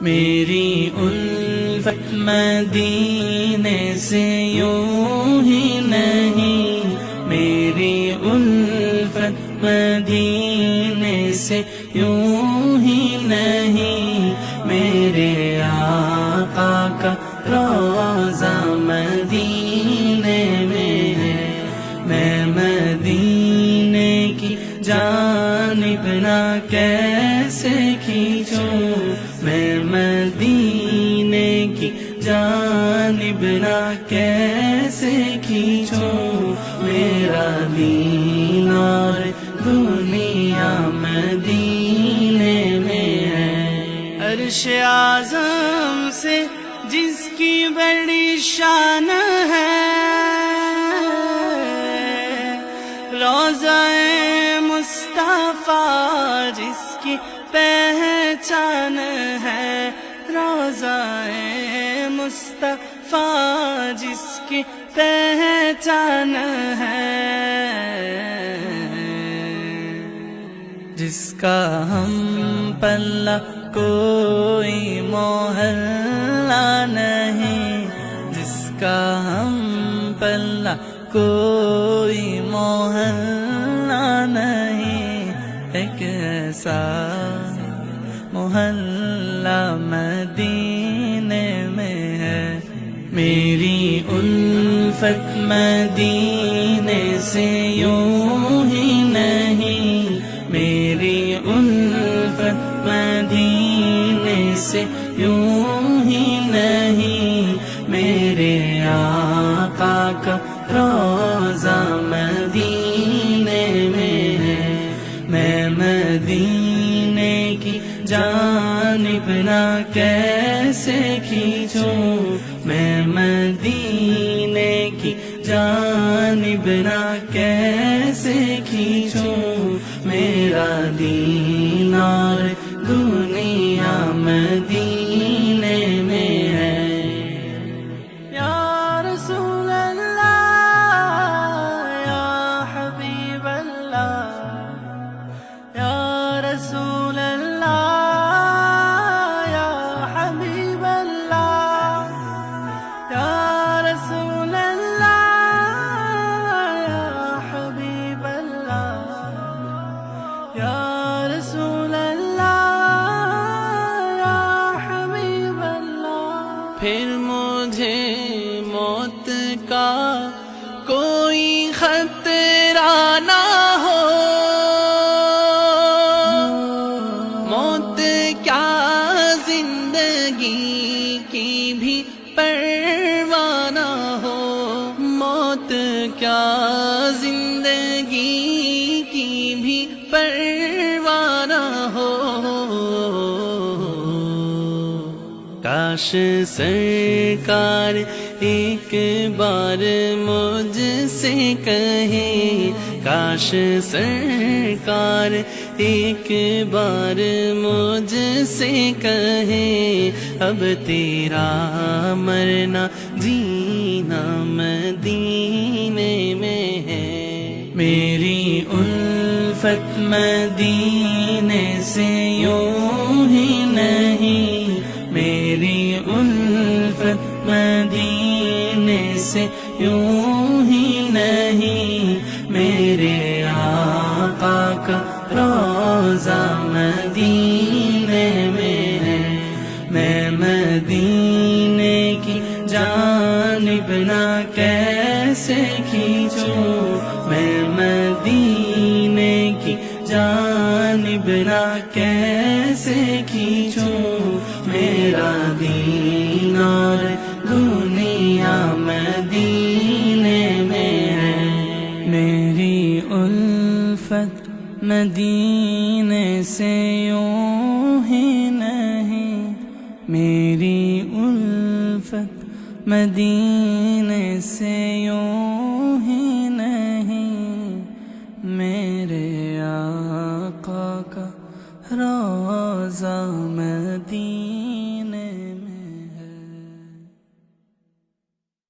میری الفت مدینے سے یوں ہی نہیں، میری الفت مدینے سے یوں ہی نہیں، میرے آقا کا روضہ مدینے میں ہے، میں مدینے کی جانب نہ کیسے کھینچوں، میں مدینے کی جانب نہ کیسے کھینچوں، میرا دین اور دنیا مدینے میں ہے۔ عرش اعظم سے جس کی بڑی شان ہے، روضہ مصطفیٰ جس کی پہچان ہے، روضہ مصطفیٰ جس کی پہچان ہے، جس کا ہم پلہ کوئی محلہ نہیں، جس کا ہم پلہ کوئی محلہ نہیں، ایک ایسا محلہ مدینے میں ہے۔ میری الفت مدینے سے یوں ہی نہیں، میری الفت مدینے سے یوں ہی نہیں، میرے آقا کا روضہ مدینے میں ہے، میں مدینے کی جانب نہ کیسے کھینچوں، میں مدینے کی جانب نہ کیسے کھینچوں، میرا دین اور دنیا مدینے میں ہے۔ یا رسول اللہ یا حبیب اللہ، یا رسول اللہ یا حبیب اللہ، یا رسول اللہ یا حبیب اللہ، یا رسول اللہ یا حبیب اللہ۔ پھر مجھے موت کا کوئی خطرہ نہ ہو، موت کیا زندگی کی بھی پرواہ نہ ہو، موت کیا زندگی کی بھی پرواہ نہ ہو، کاش سرکار ایک بار مجھ سے کہے، کاش سرکار ایک بار مجھ سے کہے، اب تیرا مرنا جینا مدینے میں ہے۔ میری الفت مدینے سے یوں ہی نہیں، میری الفت مدینے سے یوں ہی نہیں، میرے آقا کا روضہ مدینے میں ہے، میں مدینے کی جانب نہ کیسے کھینچوں، میں مدینے کی جانب نہ کیسے کھینچوں، میرا دین اور دنیا مدینے میں ہے۔ میری الفت مدینے سے یوں ہی نہیں، میری الفت مدینے سے یوں